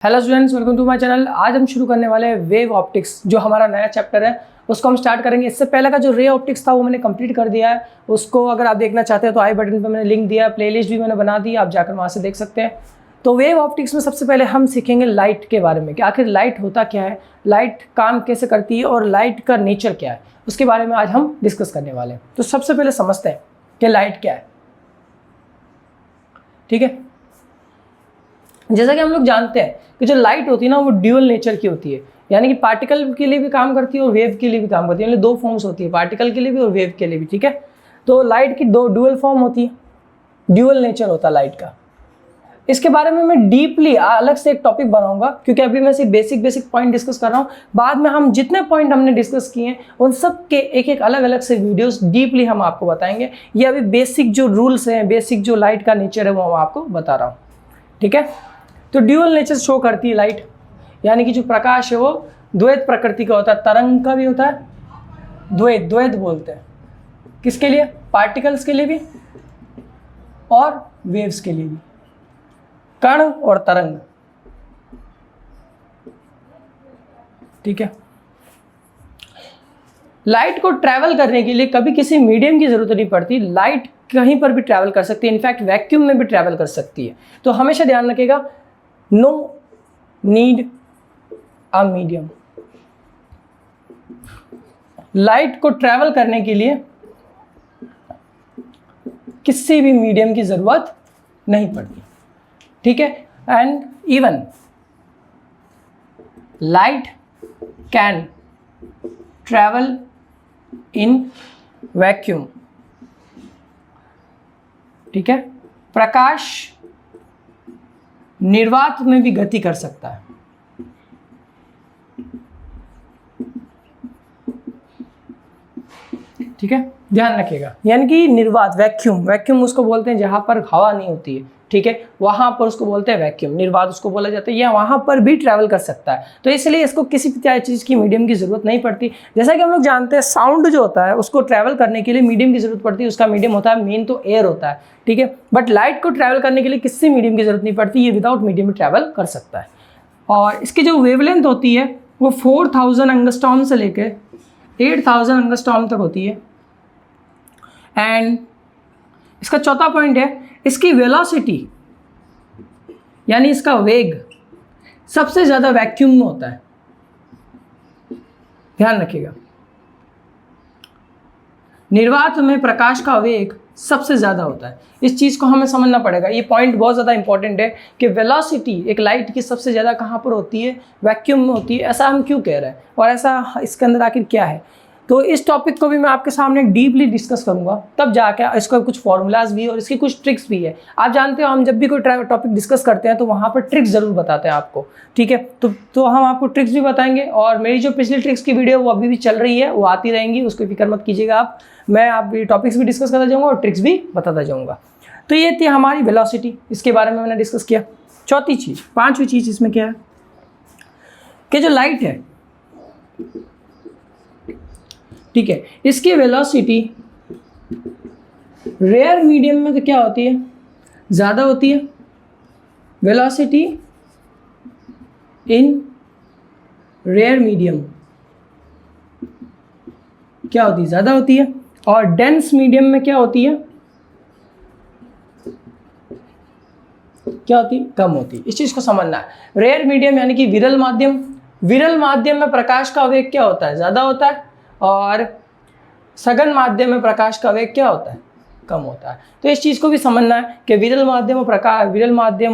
Hello students, welcome to my channel. आज हम शुरू करने वाले हैं वेव ऑप्टिक्स, जो हमारा नया चैप्टर है उसको हम स्टार्ट करेंगे। इससे पहले का जो रे ऑप्टिक्स था वो मैंने कंप्लीट कर दिया है। उसको अगर आप देखना चाहते हैं तो आई बटन पे मैंने लिंक दिया है, प्लेलिस्ट भी मैंने बना दी, आप जाकर वहाँ से देख सकते हैं। तो वेव ऑप्टिक्स में सबसे पहले हम सीखेंगे लाइट के बारे में कि आखिर लाइट होता क्या है, लाइट काम कैसे करती है और लाइट का नेचर क्या है, उसके बारे में आज हम डिस्कस करने वाले हैं। तो सबसे पहले समझते हैं कि लाइट क्या है। ठीक है, जैसा कि हम लोग जानते हैं कि जो लाइट होती है ना वो ड्यूअल नेचर की होती है, यानी कि पार्टिकल के लिए भी काम करती है और वेव के लिए भी काम करती है। यानी दो फॉर्म्स होती है, पार्टिकल के लिए भी और वेव के लिए भी। ठीक है, तो लाइट की दो ड्यूअल फॉर्म होती है, ड्यूअल नेचर होता है लाइट का। इसके बारे में मैं डीपली अलग से एक टॉपिक बनाऊंगा, क्योंकि अभी मैं सिर्फ बेसिक पॉइंट डिस्कस कर रहा हूँ। बाद में हम जितने पॉइंट हमने डिस्कस किए हैं उन सब के एक एक अलग अलग से वीडियोस डीपली हम आपको बताएंगे। ये अभी बेसिक जो रूल्स हैं, बेसिक जो लाइट का नेचर है वो हम आपको बता रहा हूँ। ठीक है, तो ड्यूअल नेचर शो करती है लाइट, यानी कि जो प्रकाश है वो द्वैत प्रकृति का होता है, तरंग का भी होता है, द्वैत बोलते हैं। किसके लिए? पार्टिकल्स के लिए भी और वेव्स के लिए भी, कण और तरंग। ठीक है, लाइट को ट्रैवल करने के लिए कभी किसी मीडियम की जरूरत नहीं पड़ती। लाइट कहीं पर भी ट्रैवल कर सकती है, इनफैक्ट वैक्यूम में भी ट्रैवल कर सकती है। तो हमेशा ध्यान रखिएगा, no need a medium. Light को ट्रैवल करने के लिए किसी भी मीडियम की जरूरत नहीं पड़ती। ठीक है, and even light can travel in vacuum. ठीक है, प्रकाश निर्वात में भी गति कर सकता है। ठीक है, ध्यान रखिएगा, यानी कि निर्वात, वैक्यूम उसको बोलते हैं जहां पर हवा नहीं होती है। ठीक है, वहां पर उसको बोलते हैं वैक्यूम, निर्वात उसको बोला जाता है। या वहां पर भी ट्रैवल कर सकता है, तो इसलिए इसको किसी भी चीज़ की मीडियम की जरूरत नहीं पड़ती। जैसा कि हम लोग जानते हैं साउंड जो होता है उसको ट्रैवल करने के लिए मीडियम की जरूरत पड़ती है, उसका मीडियम होता है मेन तो एयर होता है। ठीक है, बट लाइट को ट्रैवल करने के लिए किसी मीडियम की जरूरत नहीं पड़ती, ये विदाउट मीडियम में ट्रैवल कर सकता है। और इसकी जो वेवलेंथ होती है वो 4000 एंगस्ट्रॉम से लेकर 8000 एंगस्ट्रॉम तक होती है। एंड इसका चौथा पॉइंट है, इसकी वेलोसिटी यानी इसका वेग सबसे ज्यादा वैक्यूम में होता है। ध्यान रखिएगा, निर्वात में प्रकाश का वेग सबसे ज्यादा होता है। इस चीज को हमें समझना पड़ेगा, ये पॉइंट बहुत ज्यादा इंपॉर्टेंट है कि वेलोसिटी एक लाइट की सबसे ज्यादा कहां पर होती है? वैक्यूम में होती है। ऐसा हम क्यों कह रहे हैं और ऐसा इसके अंदर आखिर क्या है? तो इस टॉपिक को भी मैं आपके सामने डीपली डिस्कस करूंगा, तब जाके इसका कुछ फॉर्मूलाज भी और इसकी कुछ ट्रिक्स भी है। आप जानते हो हम जब भी कोई टॉपिक डिस्कस करते हैं तो वहाँ पर ट्रिक्स जरूर बताते हैं आपको। ठीक है, तो हम आपको ट्रिक्स भी बताएंगे। और मेरी जो पिछली ट्रिक्स की वीडियो वो अभी भी चल रही है, वो आती रहेंगी, उसको फिक्र मत कीजिएगा आप। मैं आप टॉपिक्स भी डिस्कस करता जाऊँगा और ट्रिक्स भी बताता जाऊँगा। तो ये थी हमारी वेलोसिटी, इसके बारे में मैंने डिस्कस किया। चौथी चीज़, पाँचवीं चीज़ इसमें क्या है कि जो लाइट है, ठीक है, इसकी वेलोसिटी रेयर मीडियम में तो क्या होती है? ज़्यादा होती है। वेलोसिटी इन रेयर मीडियम क्या होती है? ज़्यादा होती है। और डेंस मीडियम में क्या होती है? क्या होती है? कम होती है। इस चीज़ को समझना है। रेयर मीडियम यानी कि विरल माध्यम, विरल माध्यम में प्रकाश का वेग क्या होता है? ज़्यादा होता है। और सघन माध्यम में प्रकाश का वेग क्या होता है? कम होता है। तो इस चीज़ को भी समझना है कि विरल माध्यम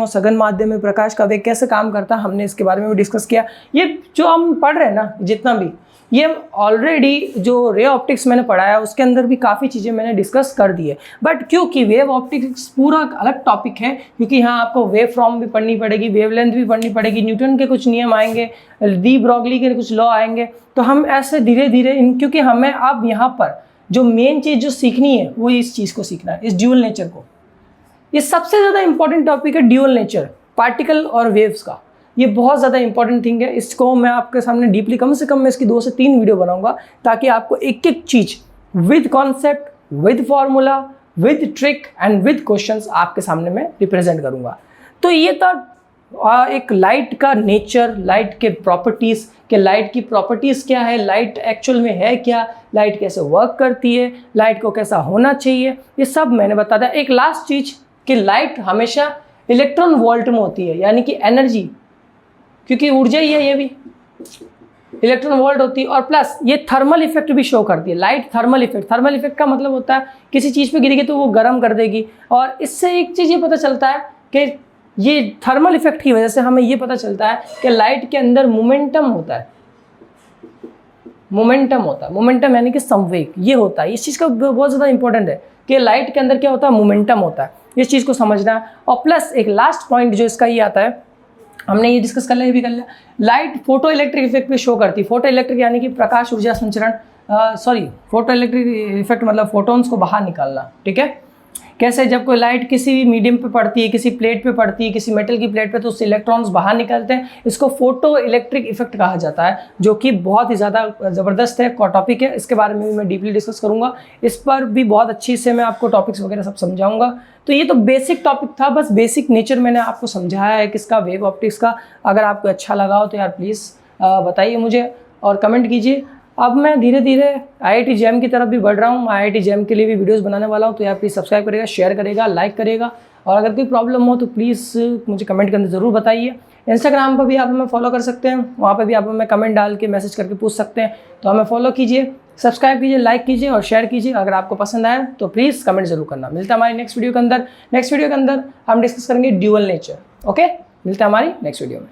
और सघन माध्यम में प्रकाश का वेग कैसे काम करता है। हमने इसके बारे में भी डिस्कस किया। ये जो हम पढ़ रहे हैं ना, जितना भी ये ऑलरेडी जो रे ऑप्टिक्स मैंने पढ़ाया उसके अंदर भी काफ़ी चीज़ें मैंने डिस्कस कर दी है। बट क्योंकि वेव ऑप्टिक्स पूरा अलग टॉपिक है, क्योंकि यहाँ आपको वेव फॉर्म भी पढ़नी पड़ेगी, वेवलेंथ भी पढ़नी पड़ेगी, न्यूटन के कुछ नियम आएंगे, डी ब्रॉगली के कुछ लॉ आएंगे। तो हम ऐसे धीरे धीरे क्योंकि हमें अब यहाँ पर जो मेन चीज़ जो सीखनी है वो इस चीज़ को सीखना है, इस ड्यूअल नेचर को। ये सबसे ज़्यादा इंपॉर्टेंट टॉपिक है, ड्यूअल नेचर, पार्टिकल और वेव्स का। ये बहुत ज़्यादा इंपॉर्टेंट थिंग है। इसको मैं आपके सामने डीपली, कम से कम मैं इसकी 2 से 3 वीडियो बनाऊंगा, ताकि आपको एक एक चीज़ with concept, with formula, with trick and with questions आपके सामने मैं रिप्रेजेंट करूंगा। तो ये था एक लाइट का नेचर, लाइट के प्रॉपर्टीज़, कि लाइट की प्रॉपर्टीज़ क्या है, लाइट एक्चुअल में है क्या, लाइट कैसे वर्क करती है, लाइट को कैसा होना चाहिए, ये सब मैंने बता दिया। एक लास्ट चीज़ कि लाइट हमेशा इलेक्ट्रॉन वोल्ट में होती है, यानी कि एनर्जी, क्योंकि ऊर्जा ही है, ये भी इलेक्ट्रॉन वोल्ट होती है। और प्लस ये थर्मल इफेक्ट भी शो करती है, light thermal effect. Thermal effect का मतलब होता है किसी चीज़ पे गिरेगी तो वो गर्म कर देगी। और इससे एक चीज़ ये पता चलता है कि ये थर्मल इफेक्ट की वजह से हमें ये पता चलता है कि लाइट के अंदर मोमेंटम होता है, मोमेंटम होता है, मोमेंटम यानी कि संवेग, ये होता है। इस चीज़ का बहुत ज़्यादा इंपॉर्टेंट है कि लाइट के अंदर क्या होता है, मोमेंटम होता है, इस चीज़ को समझना है। और प्लस एक लास्ट पॉइंट जो इसका ये आता है, हमने ये डिस्कस कर लिया, ये भी कर लिया, लाइट फोटो इलेक्ट्रिक इफेक्ट भी शो करती है। फोटो इलेक्ट्रिक यानी कि प्रकाश ऊर्जा संचरण, फोटो इलेक्ट्रिक इफेक्ट मतलब फोटोन्स को बाहर निकालना, ठीक है। कैसे, जब कोई लाइट किसी मीडियम पे पड़ती है, किसी प्लेट पे पड़ती है, किसी मेटल की प्लेट पे, तो उससे इलेक्ट्रॉन्स बाहर निकलते हैं, इसको फोटो इलेक्ट्रिक इफेक्ट कहा जाता है, जो कि बहुत ही ज़्यादा ज़बरदस्त है टॉपिक है। इसके बारे में भी मैं डीपली डिस्कस करूँगा, इस पर भी बहुत अच्छी से मैं आपको टॉपिक्स वगैरह सब समझाऊंगा। तो ये तो बेसिक टॉपिक था, बस बेसिक नेचर मैंने आपको समझाया है किसका, वेव ऑप्टिक्स का। अगर आपको अच्छा लगा हो तो यार प्लीज़ बताइए मुझे और कमेंट कीजिए। अब मैं धीरे धीरे IIT JEM की तरफ भी बढ़ रहा हूँ, IIT JEM के लिए भी वीडियोस बनाने वाला हूँ, तो यार प्लीज़ सब्सक्राइब करेगा, शेयर करेगा, लाइक करेगा। और अगर कोई प्रॉब्लम हो तो प्लीज़ मुझे कमेंट के अंदर ज़रूर बताइए। इंस्टाग्राम पर भी आप हमें फॉलो कर सकते हैं, वहाँ पर भी आप हमें कमेंट डाल के मैसेज करके पूछ सकते हैं। तो हमें फॉलो कीजिए, सब्सक्राइब कीजिए, लाइक कीजिए और शेयर कीजिए। अगर आपको पसंद आए तो प्लीज़ कमेंट जरूर करना। मिलता है हमारी नेक्स्ट वीडियो के अंदर। नेक्स्ट वीडियो के अंदर हम डिस्कस करेंगे ड्यूअल नेचर। ओके, मिलता है हमारी नेक्स्ट वीडियो में।